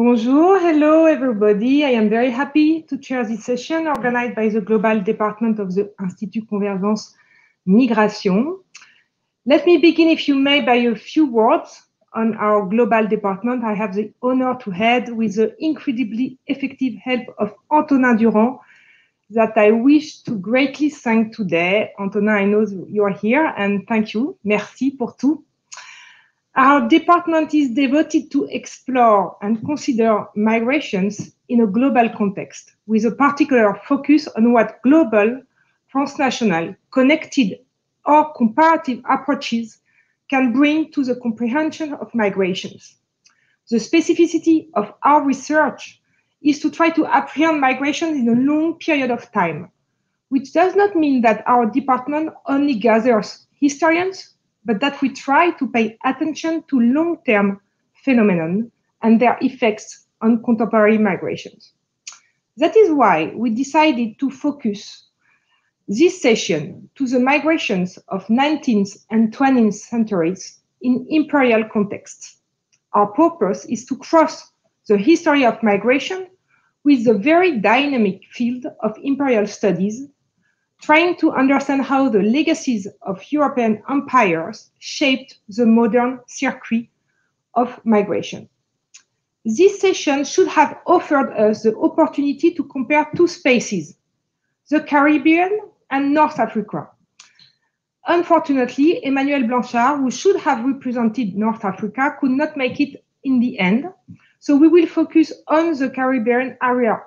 Bonjour, hello everybody. I am very happy to chair this session organized by the Global Department of the Institut Convergence Migration. Let me begin, if you may, by a few words on our global department. I have the honor to head with the incredibly effective help of Antonin Durand that I wish to greatly thank today. Antonin, I know you are here, and thank you. Merci pour tout. Our department is devoted to explore and consider migrations in a global context, with a particular focus on what global, transnational, connected, or comparative approaches can bring to the comprehension of migrations. The specificity of our research is to try to apprehend migrations in a long period of time, which does not mean that our department only gathers historians, but that we try to pay attention to long-term phenomena and their effects on contemporary migrations. That is why we decided to focus this session to the migrations of 19th and 20th centuries in imperial contexts. Our purpose is to cross the history of migration with the very dynamic field of imperial studies, trying to understand how the legacies of European empires shaped the modern circuit of migration. This session should have offered us the opportunity to compare two spaces, the Caribbean and North Africa. Unfortunately, Emmanuel Blanchard, who should have represented North Africa, could not make it in the end, so we will focus on the Caribbean area.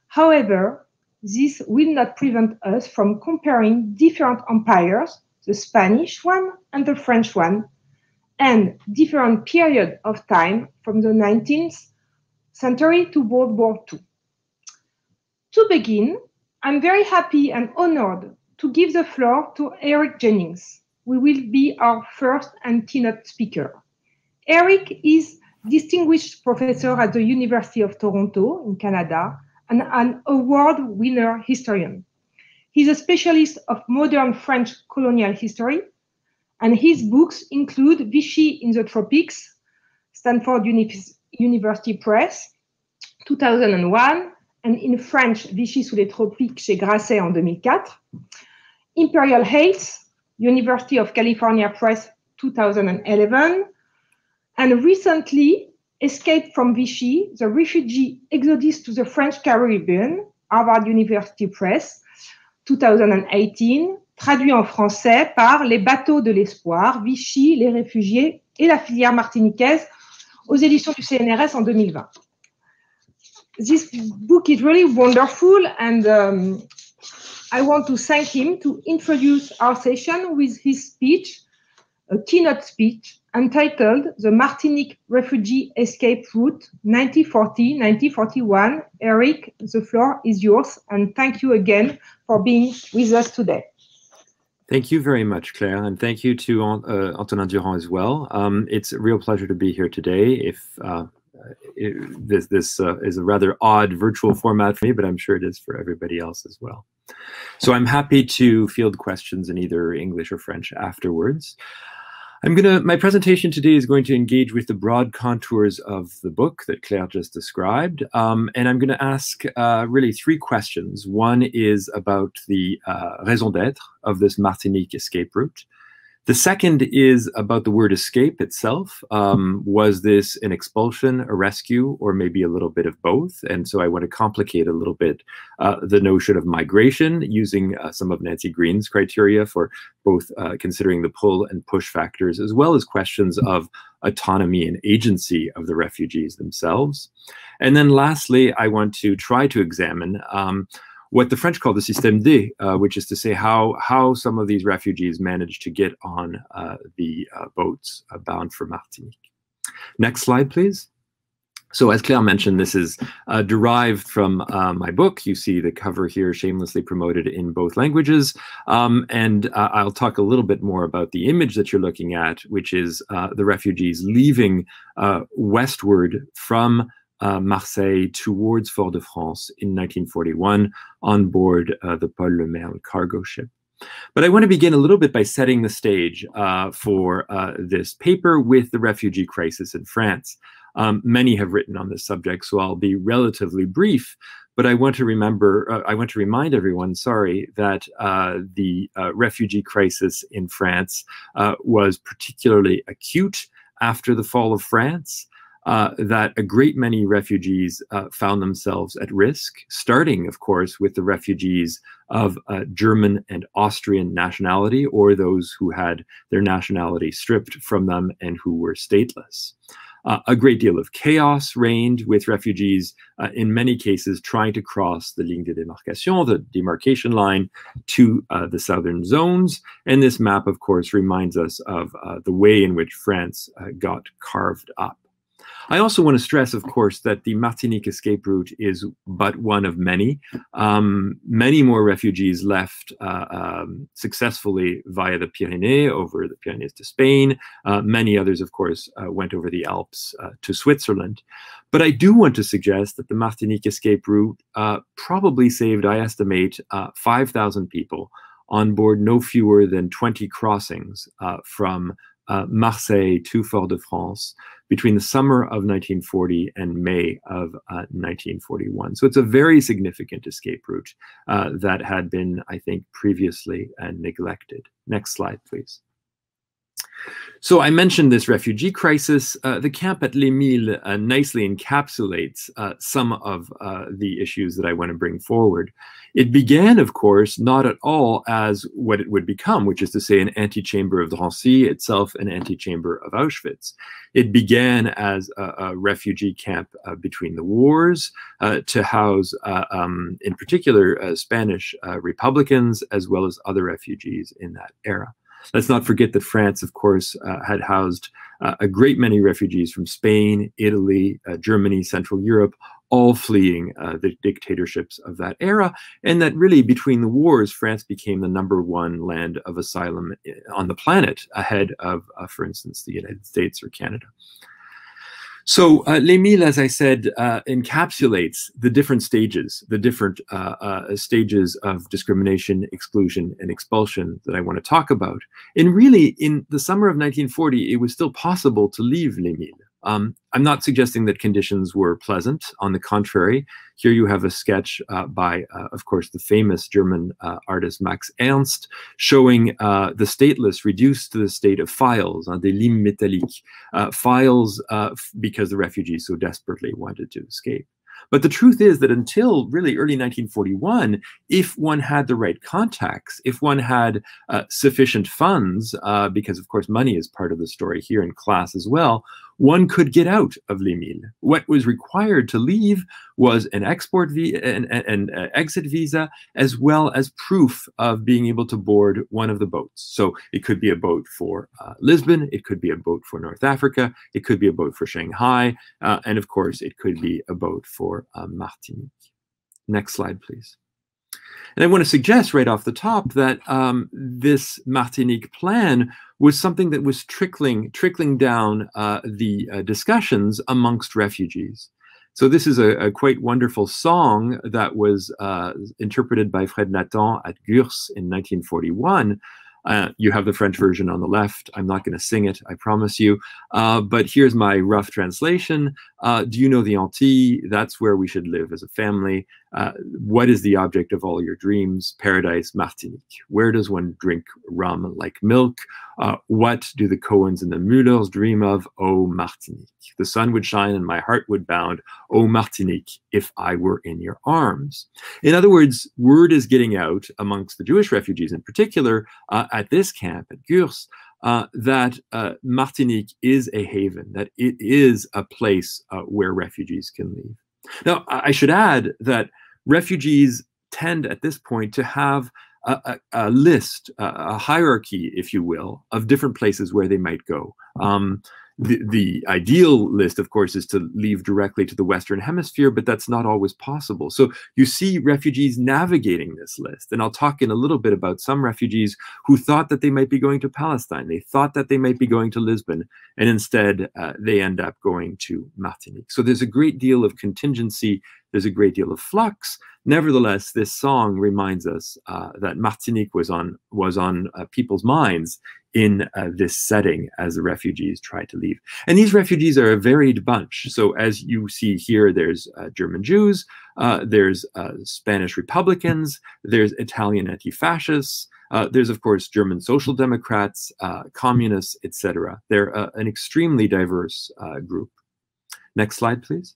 However, this will not prevent us from comparing different empires, the Spanish one and the French one, and different periods of time from the 19th century to World War II. To begin, I'm very happy and honored to give the floor to Eric Jennings, who will be our first and keynote speaker. Eric is distinguished professor at the University of Toronto in Canada, and an award-winner historian. He's a specialist of modern French colonial history, and his books include Vichy in the Tropics, Stanford University Press, 2001, and in French, Vichy sous les tropiques chez Grasset en 2004, Imperial Heights, University of California Press, 2011, and recently, Escape from Vichy, the Refugee Exodus to the French Caribbean, Harvard University Press, 2018, traduit en français par Les bateaux de l'espoir, Vichy, les réfugiés et la filière martiniquaise aux éditions du CNRS en 2020. This book is really wonderful, and I want to thank him to introduce our session with his speech, a keynote speech, entitled The Martinique Refugee Escape Route 1940-1941. Eric, the floor is yours, and thank you again for being with us today. Thank you very much, Claire, and thank you to Antonin Durand as well. It's a real pleasure to be here today. This is a rather odd virtual format for me, but I'm sure it is for everybody else as well. So I'm happy to field questions in either English or French afterwards. My presentation today is going to engage with the broad contours of the book that Claire just described, and I'm going to ask really three questions. One is about the raison d'être of this Martinique escape route. The second is about the word escape itself. Was this an expulsion, a rescue, or maybe a little bit of both? And so I want to complicate a little bit the notion of migration using some of Nancy Green's criteria for both considering the pull and push factors, as well as questions of autonomy and agency of the refugees themselves. And then lastly, I want to try to examine what the French call the système D, which is to say how some of these refugees managed to get on the boats bound for Martinique. Next slide, please. So as Claire mentioned, this is derived from my book. You see the cover here, shamelessly promoted in both languages. And I'll talk a little bit more about the image that you're looking at, which is the refugees leaving westward from Marseille towards Fort-de-France in 1941 on board the Paul Lemaire cargo ship. But I want to begin a little bit by setting the stage for this paper with the refugee crisis in France. Many have written on this subject, so I'll be relatively brief. But I want to remind everyone, that the refugee crisis in France was particularly acute after the fall of France. That a great many refugees found themselves at risk, starting, of course, with the refugees of German and Austrian nationality, or those who had their nationality stripped from them and who were stateless. A great deal of chaos reigned, with refugees, in many cases, trying to cross the ligne de démarcation, the demarcation line, to the southern zones. And this map, of course, reminds us of the way in which France got carved up. I also want to stress, of course, that the Martinique escape route is but one of many. Many more refugees left successfully via the Pyrenees, over the Pyrenees to Spain. Many others, of course, went over the Alps to Switzerland. But I do want to suggest that the Martinique escape route probably saved, I estimate, 5,000 people on board no fewer than 20 crossings from Marseille to Fort-de-France between the summer of 1940 and May of 1941. So it's a very significant escape route that had been, I think, previously neglected. Next slide, please. So I mentioned this refugee crisis. The camp at Les Milles nicely encapsulates some of the issues that I want to bring forward. It began, of course, not at all as what it would become, which is to say an antechamber of Drancy, itself an antechamber of Auschwitz. It began as a refugee camp between the wars to house, in particular, Spanish Republicans, as well as other refugees in that era. Let's not forget that France, of course, had housed a great many refugees from Spain, Italy, Germany, Central Europe, all fleeing the dictatorships of that era, and that really between the wars, France became the #1 land of asylum on the planet, ahead of, for instance, the United States or Canada. So Les Milles, as I said, encapsulates the different stages, stages of discrimination, exclusion, and expulsion that I want to talk about. And really, in the summer of 1940, it was still possible to leave Les Milles. I'm not suggesting that conditions were pleasant. On the contrary, here you have a sketch by, of course, the famous German artist Max Ernst, showing the stateless reduced to the state of files, des limes métalliques, files because the refugees so desperately wanted to escape. But the truth is that until really early 1941, if one had the right contacts, if one had sufficient funds, because of course money is part of the story here in class as well, one could get out of Les Milles. What was required to leave was an exit visa, as well as proof of being able to board one of the boats. So it could be a boat for Lisbon, it could be a boat for North Africa, it could be a boat for Shanghai, and of course it could be a boat for Martinique. Next slide, please. And I want to suggest right off the top that this Martinique plan was something that was trickling down the discussions amongst refugees. So this is a quite wonderful song that was interpreted by Fred Nathan at Gurs in 1941. You have the French version on the left. I'm not going to sing it, I promise you. But here's my rough translation. Do you know the Antilles? That's where we should live as a family. What is the object of all your dreams? Paradise, Martinique. Where does one drink rum like milk? What do the Cohens and the Müllers dream of? Oh, Martinique. The sun would shine and my heart would bound. Oh, Martinique, if I were in your arms. In other words, word is getting out amongst the Jewish refugees in particular at this camp at Gurs that Martinique is a haven, that it is a place where refugees can leave. Now, I should add that refugees tend at this point to have a list, a hierarchy, if you will, of different places where they might go. The ideal list, of course, is to leave directly to the Western Hemisphere, but that's not always possible. So you see refugees navigating this list. And I'll talk in a little bit about some refugees who thought that they might be going to Palestine. They thought that they might be going to Lisbon, and instead they end up going to Martinique. So there's a great deal of contingency. there's a great deal of flux. Nevertheless, this song reminds us that Martinique was on people's minds in this setting as the refugees tried to leave. And these refugees are a varied bunch. So as you see here, there's German Jews, there's Spanish Republicans, there's Italian anti-fascists, there's, of course, German Social Democrats, communists, etc. They're an extremely diverse group. Next slide, please.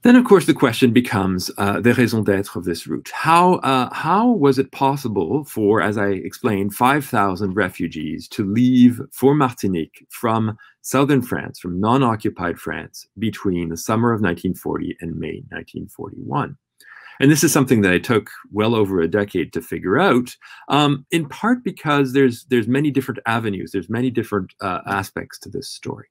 Then, of course, the question becomes the raison d'être of this route. How was it possible for, as I explained, 5,000 refugees to leave for Martinique from southern France, from non-occupied France, between the summer of 1940 and May 1941? And this is something that I took well over a decade to figure out, in part because there's many different avenues, there's many different aspects to this story.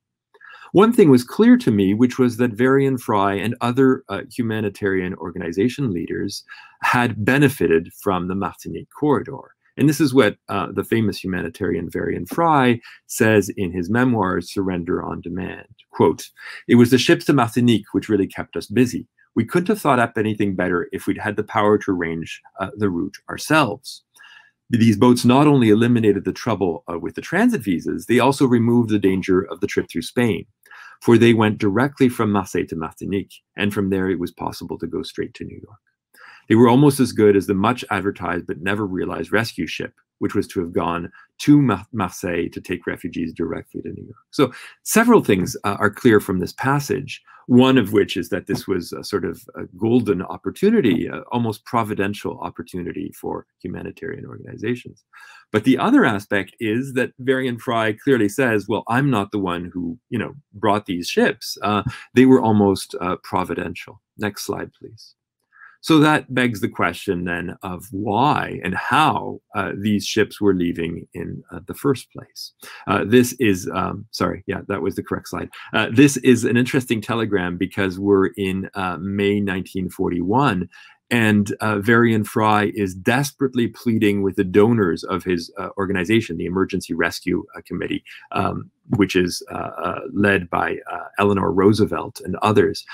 One thing was clear to me, which was that Varian Fry and other humanitarian organization leaders had benefited from the Martinique corridor. And this is what the famous humanitarian Varian Fry says in his memoirs, Surrender on Demand. Quote, "It was the ships to Martinique which really kept us busy. We couldn't have thought up anything better if we'd had the power to arrange the route ourselves. These boats not only eliminated the trouble with the transit visas, they also removed the danger of the trip through Spain, for they went directly from Marseille to Martinique, and from there it was possible to go straight to New York. They were almost as good as the much advertised but never realized rescue ship, which was to have gone to Marseille to take refugees directly to New York." So several things are clear from this passage, one of which is that this was a sort of a golden opportunity, almost providential opportunity for humanitarian organizations. But the other aspect is that Varian Fry clearly says, well, I'm not the one who, brought these ships. They were almost providential. Next slide, please. So that begs the question then of why and how these ships were leaving in the first place. This is, sorry, yeah, that was the correct slide. This is an interesting telegram because we're in May 1941, and Varian Fry is desperately pleading with the donors of his organization, the Emergency Rescue Committee, which is led by Eleanor Roosevelt and others.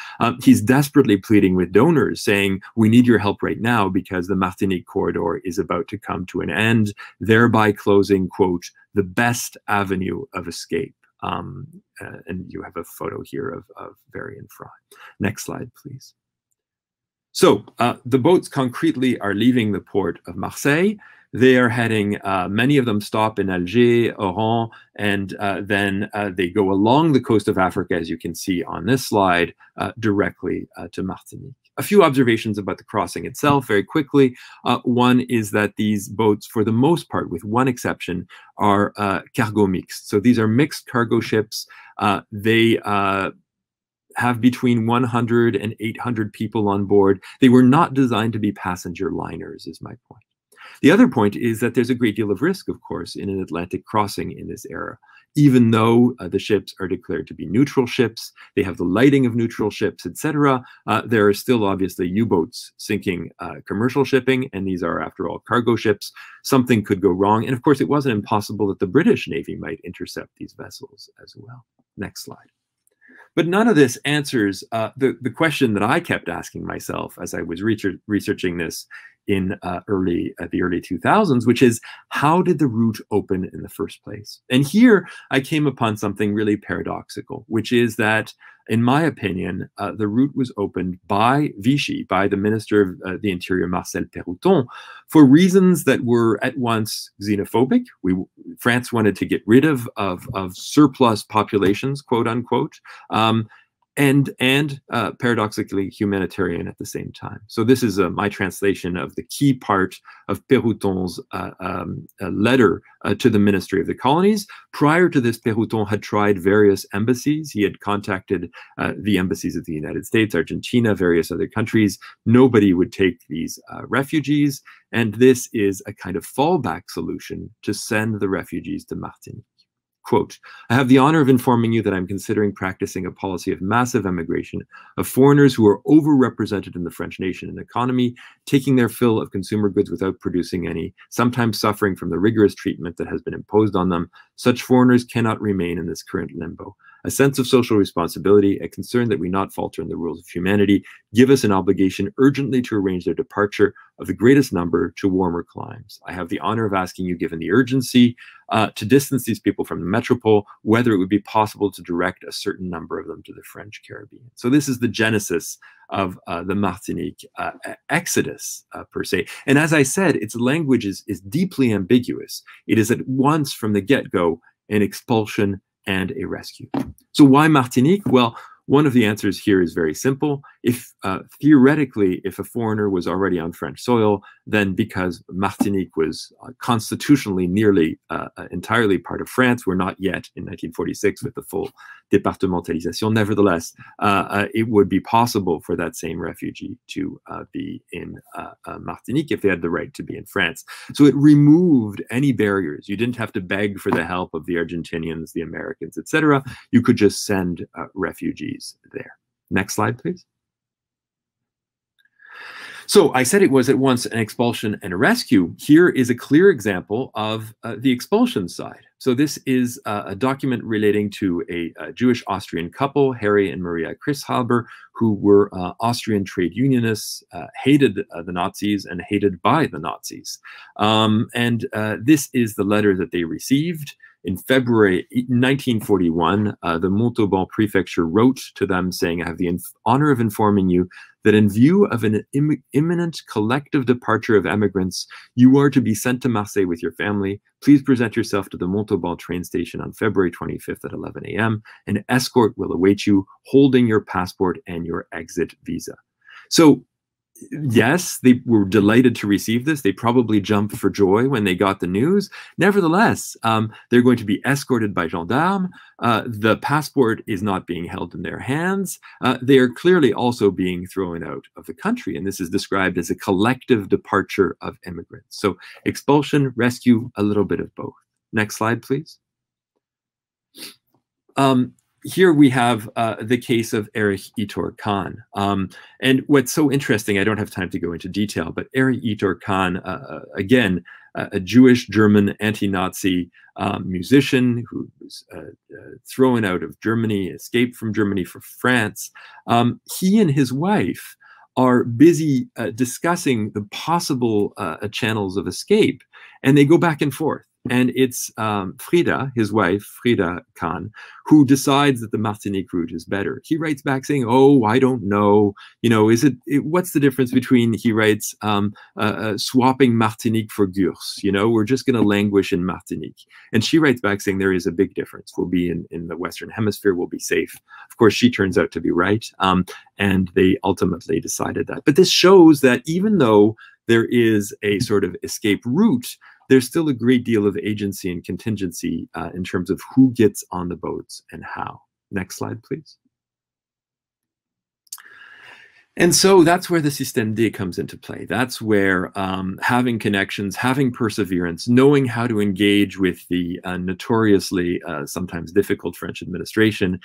He's desperately pleading with donors, saying, we need your help right now because the Martinique corridor is about to come to an end, thereby closing, quote, the best avenue of escape. And you have a photo here of Varian Fry. Next slide, please. So the boats concretely are leaving the port of Marseille. They are heading, many of them stop in Alger, Oran, and then they go along the coast of Africa, as you can see on this slide, directly to Martinique. A few observations about the crossing itself very quickly. One is that these boats, for the most part, with one exception, are cargo mixed. So these are mixed cargo ships. They have between 100 and 800 people on board. They were not designed to be passenger liners, is my point. The other point is that there's a great deal of risk, of course, in an Atlantic crossing in this era. Even though the ships are declared to be neutral ships, they have the lighting of neutral ships, etc., there are still obviously U-boats sinking commercial shipping, and these are, after all, cargo ships. Something could go wrong, and of course, it wasn't impossible that the British Navy might intercept these vessels as well. Next slide. But none of this answers the question that I kept asking myself as I was researching this in the early 2000s, which is, how did the route open in the first place? And here I came upon something really paradoxical, which is that, in my opinion, the route was opened by Vichy, by the Minister of the Interior, Marcel Pérouton, for reasons that were at once xenophobic. France wanted to get rid of surplus populations, quote unquote, and paradoxically humanitarian at the same time. So this is my translation of the key part of Pérouton's letter to the Ministry of the Colonies. Prior to this, Pérouton had tried various embassies. He had contacted the embassies of the United States, Argentina, various other countries. Nobody would take these refugees, and this is a kind of fallback solution to send the refugees to Martinique. Quote, I have the honor of informing you that I'm considering practicing a policy of massive emigration of foreigners who are overrepresented in the French nation and economy, taking their fill of consumer goods without producing any, sometimes suffering from the rigorous treatment that has been imposed on them. Such foreigners cannot remain in this current limbo. A sense of social responsibility, a concern that we not falter in the rules of humanity, give us an obligation urgently to arrange their departure of the greatest number to warmer climes. I have the honor of asking you, given the urgency, to distance these people from the metropole, whether it would be possible to direct a certain number of them to the French Caribbean. So this is the genesis of the Martinique exodus, per se. And as I said, its language is deeply ambiguous. It is at once, from the get-go, an expulsion and a rescue. So why Martinique? Well, one of the answers here is very simple. If theoretically, if a foreigner was already on French soil, then because Martinique was constitutionally nearly entirely part of France, we're not yet in 1946 with the full départementalisation. Nevertheless, it would be possible for that same refugee to be in Martinique if they had the right to be in France. So it removed any barriers. You didn't have to beg for the help of the Argentinians, the Americans, etc. You could just send refugees there. Next slide, please. So I said it was at once an expulsion and a rescue. Here is a clear example of the expulsion side. So this is a document relating to a Jewish-Austrian couple, Harry and Maria Krishalber, who were Austrian trade unionists, hated the Nazis and hated by the Nazis. This is the letter that they received. In February 1941, the Montauban prefecture wrote to them saying, I have the honor of informing you that in view of an imminent collective departure of emigrants, you are to be sent to Marseille with your family. Please present yourself to the Montauban train station on February 25th at 11 a.m. An escort will await you, holding your passport and your exit visa. So, yes, they were delighted to receive this. They probably jumped for joy when they got the news. Nevertheless, they're going to be escorted by gendarmes. The passport is not being held in their hands. They are clearly also being thrown out of the country. And this is described as a collective departure of immigrants. So expulsion, rescue, a little bit of both. Next slide, please. Here we have the case of Erich Kahn. And what's so interesting, I don't have time to go into detail, but Erich Kahn, again, a Jewish German anti-Nazi musician who was thrown out of Germany, escaped from Germany for France. He and his wife are busy discussing the possible channels of escape, and they go back and forth. And it's Frida, his wife, Frida Kahn, who decides that the Martinique route is better. He writes back saying, oh, I don't know. You know, what's the difference between, he writes, swapping Martinique for Gurs? You know, we're just going to languish in Martinique. And she writes back saying there is a big difference. We'll be in the Western Hemisphere. We'll be safe. Of course, she turns out to be right. And they ultimately decided that. But this shows that even though there is a sort of escape route, there's still a great deal of agency and contingency in terms of who gets on the boats and how. Next slide, please. And so that's where the Système D comes into play. That's where having connections, having perseverance, knowing how to engage with the notoriously sometimes difficult French administration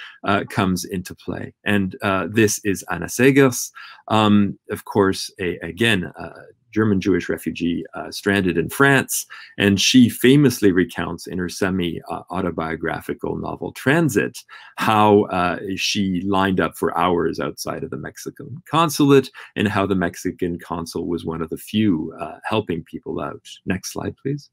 comes into play. And this is Anna Segers, of course, again, German Jewish refugee stranded in France, and she famously recounts in her semi-autobiographical novel Transit how she lined up for hours outside of the Mexican consulate and how the Mexican consul was one of the few helping people out. Next slide, please.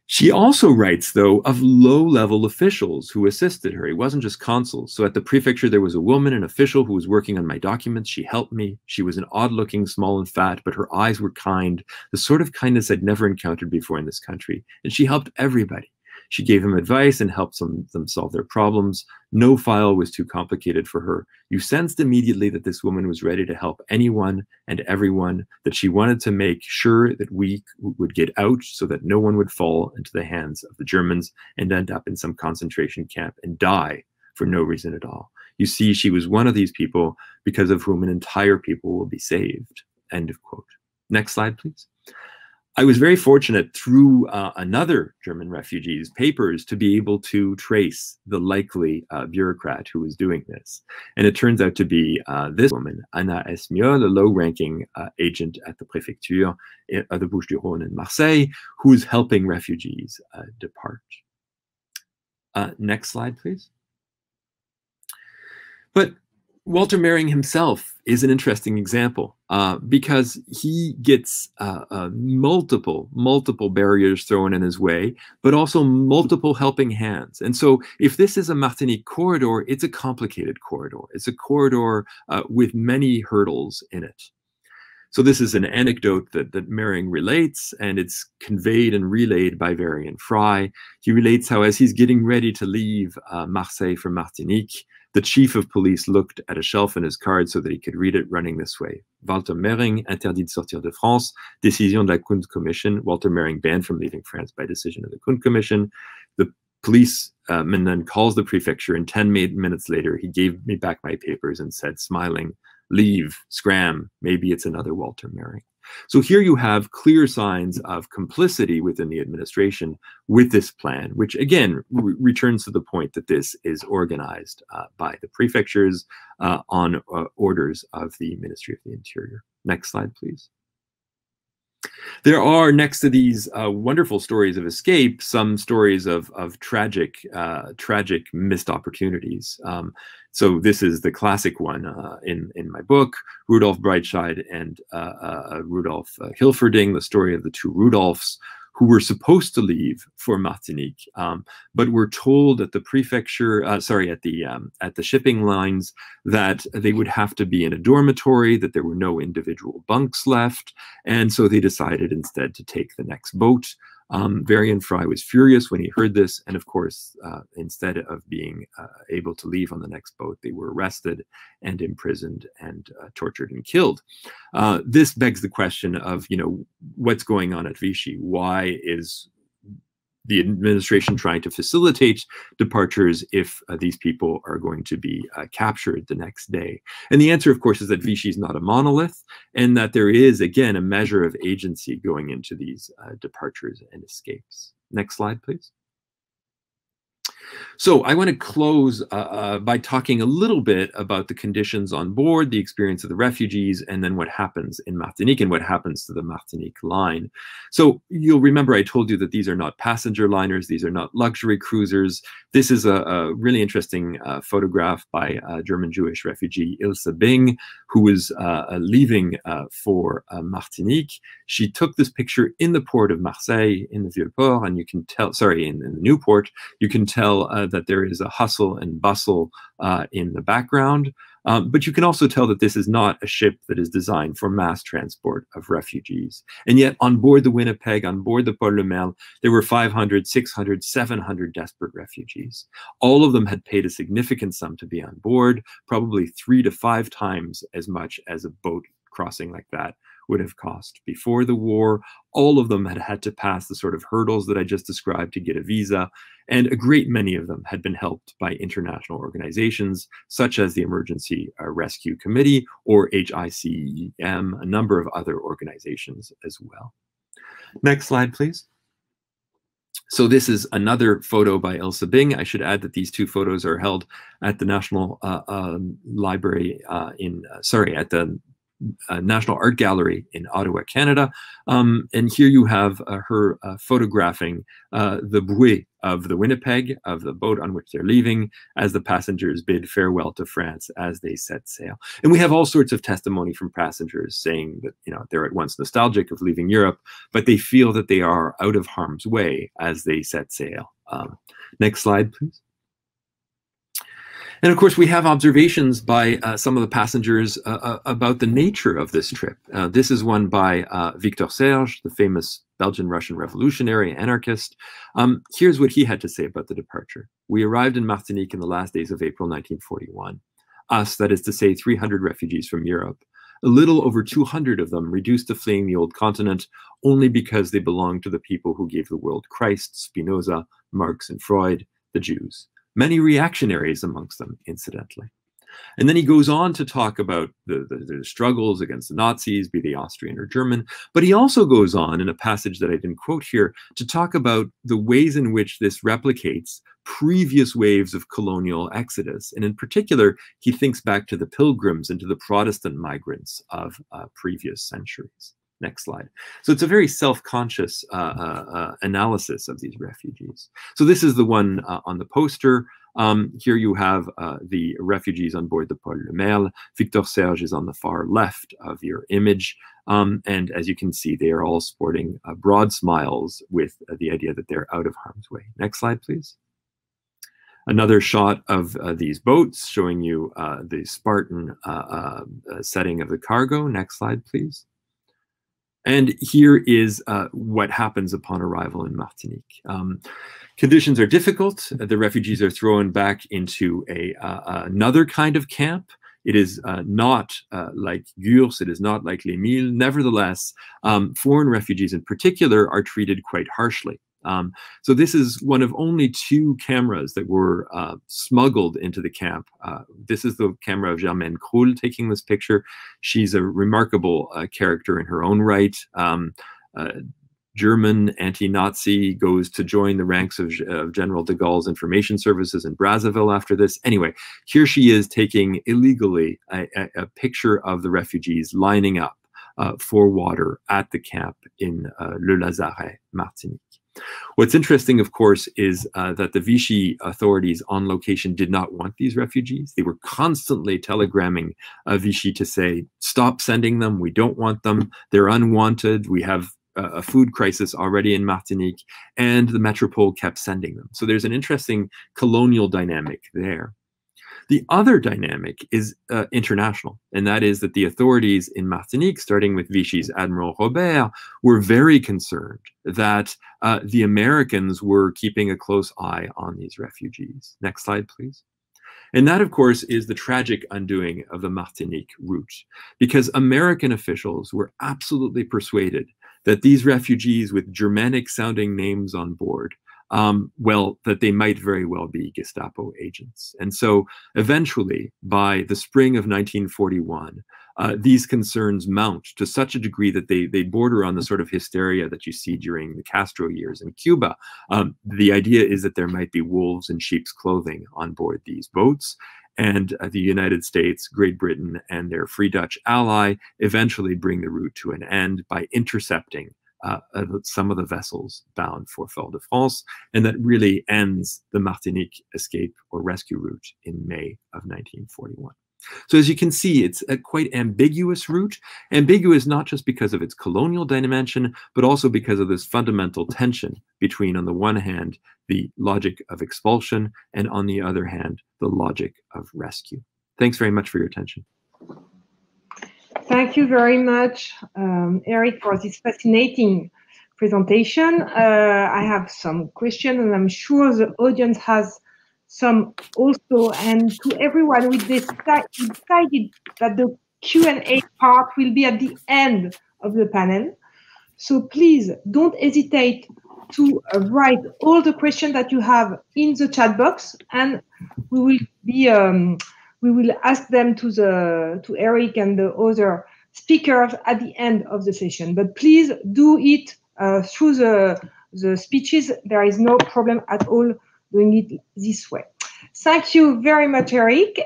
She also writes, though, of low-level officials who assisted her. It wasn't just consuls. So at the prefecture, there was a woman, an official, who was working on my documents. She helped me. She was an odd-looking, small and fat, but her eyes were kind, the sort of kindness I'd never encountered before in this country. And she helped everybody. She gave them advice and helped them solve their problems. No file was too complicated for her. You sensed immediately that this woman was ready to help anyone and everyone, that she wanted to make sure that we would get out so that no one would fall into the hands of the Germans and end up in some concentration camp and die for no reason at all. You see, she was one of these people because of whom an entire people will be saved. End of quote. Next slide, please. I was very fortunate through another German refugee's papers to be able to trace the likely bureaucrat who was doing this. And it turns out to be this woman, Anna Esmiol, a low-ranking agent at the Préfecture of the Bouches-du-Rhône in Marseille, who's helping refugees depart. Next slide, please. But Walter Mering himself is an interesting example because he gets multiple barriers thrown in his way, but also multiple helping hands. And so if this is a Martinique corridor, it's a complicated corridor. It's a corridor with many hurdles in it. So this is an anecdote that Mering relates, and it's conveyed and relayed by Varian Fry. He relates how as he's getting ready to leave Marseille for Martinique, the chief of police looked at a shelf in his card so that he could read it running this way. Walter Mering, interdit de sortir de France, décision de la Kundt Commission. Walter Mering banned from leaving France by decision of the Kundt Commission. The policeman then calls the prefecture, and 10 minutes later, he gave me back my papers and said, smiling, leave, scram, maybe it's another Walter Mering. So here you have clear signs of complicity within the administration with this plan, which again returns to the point that this is organized by the prefectures on orders of the Ministry of the Interior. Next slide, please. There are, next to these wonderful stories of escape, some stories of tragic missed opportunities. So this is the classic one in my book, Rudolf Breitscheid and Rudolf Hilferding, the story of the two Rudolfs, who were supposed to leave for Martinique, but were told at the prefecture, at the shipping lines, that they would have to be in a dormitory, that there were no individual bunks left, and so they decided instead to take the next boat. Varian Fry was furious when he heard this, and of course, instead of being able to leave on the next boat, they were arrested and imprisoned and tortured and killed. This begs the question of, what's going on at Vichy? Why is the administration trying to facilitate departures if these people are going to be captured the next day? And the answer, of course, is that Vichy is not a monolith, and that there is, again, a measure of agency going into these departures and escapes. Next slide, please. So I want to close by talking a little bit about the conditions on board, the experience of the refugees, and then what happens in Martinique and what happens to the Martinique line. So you'll remember I told you that these are not passenger liners, these are not luxury cruisers. This is a really interesting photograph by a German Jewish refugee, Ilse Bing, who was leaving for Martinique. She took this picture in the port of Marseille, in the Vieux-Port, and you can tell, in the new port, you can tell that there is a hustle and bustle in the background. But you can also tell that this is not a ship that is designed for mass transport of refugees. And yet on board the Winnipeg, on board the Paul Le Merle, there were 500, 600, 700 desperate refugees. All of them had paid a significant sum to be on board, probably 3 to 5 times as much as a boat crossing like that would have cost before the war. All of them had had to pass the sort of hurdles that I just described to get a visa, and a great many of them had been helped by international organizations such as the Emergency Rescue Committee or HICM, a number of other organizations as well. Next slide, please. So this is another photo by Ilse Bing. I should add that these two photos are held at the National Library at the National Art Gallery in Ottawa, Canada. And here you have her photographing the buoy of the Winnipeg, of the boat on which they're leaving, as the passengers bid farewell to France as they set sail. And we have all sorts of testimony from passengers saying that, they're at once nostalgic of leaving Europe, but they feel that they are out of harm's way as they set sail. Next slide, please. And of course, we have observations by some of the passengers about the nature of this trip. This is one by Victor Serge, the famous Belgian-Russian revolutionary anarchist. Here's what he had to say about the departure. We arrived in Martinique in the last days of April 1941. Us, that is to say 300 refugees from Europe. A little over 200 of them reduced to fleeing the old continent only because they belonged to the people who gave the world Christ, Spinoza, Marx, and Freud, the Jews. Many reactionaries amongst them, incidentally. And then he goes on to talk about the struggles against the Nazis, be they Austrian or German. But he also goes on in a passage that I didn't quote here to talk about the ways in which this replicates previous waves of colonial exodus. And in particular, he thinks back to the Pilgrims and to the Protestant migrants of previous centuries. Next slide. So it's a very self-conscious analysis of these refugees. So this is the one on the poster. Here you have the refugees on board the Paul Le Merle. Victor Serge is on the far left of your image. And as you can see, they are all sporting broad smiles with the idea that they're out of harm's way. Next slide, please. Another shot of these boats showing you the Spartan setting of the cargo. Next slide, please. And here is what happens upon arrival in Martinique. Conditions are difficult. The refugees are thrown back into another kind of camp. It is not like Gurs, it is not like Les Milles. Nevertheless, foreign refugees in particular are treated quite harshly. So this is one of only 2 cameras that were smuggled into the camp. This is the camera of Germaine Krull taking this picture. She's a remarkable character in her own right. German anti-Nazi, goes to join the ranks of General de Gaulle's information services in Brazzaville after this. Anyway, here she is taking illegally a picture of the refugees lining up for water at the camp in Le Lazaret, Martinique. What's interesting, of course, is that the Vichy authorities on location did not want these refugees. They were constantly telegramming Vichy to say, stop sending them, we don't want them, they're unwanted, we have a food crisis already in Martinique, and the Metropole kept sending them. So there's an interesting colonial dynamic there. The other dynamic is international, and that is that the authorities in Martinique, starting with Vichy's Admiral Robert, were very concerned that the Americans were keeping a close eye on these refugees. Next slide, please. And that, of course, is the tragic undoing of the Martinique route, because American officials were absolutely persuaded that these refugees with Germanic-sounding names on board, well, that they might very well be Gestapo agents. And so eventually, by the spring of 1941, these concerns mount to such a degree that they border on the sort of hysteria that you see during the Castro years in Cuba. The idea is that there might be wolves in sheep's clothing on board these boats. And the United States, Great Britain, and their Free Dutch ally eventually bring the route to an end by intercepting some of the vessels bound for Fort-de-France, and that really ends the Martinique escape or rescue route in May of 1941. So as you can see, it's a quite ambiguous route, ambiguous not just because of its colonial dimension, but also because of this fundamental tension between, on the one hand, the logic of expulsion, and on the other hand, the logic of rescue. Thanks very much for your attention. Thank you very much, Eric, for this fascinating presentation. I have some questions, and I'm sure the audience has some also. And to everyone, we decided that the Q&A part will be at the end of the panel. So please don't hesitate to write all the questions that you have in the chat box, and we will be we will ask them to Eric and the other speakers at the end of the session. But please do it through the speeches. There is no problem at all doing it this way. Thank you very much, Eric.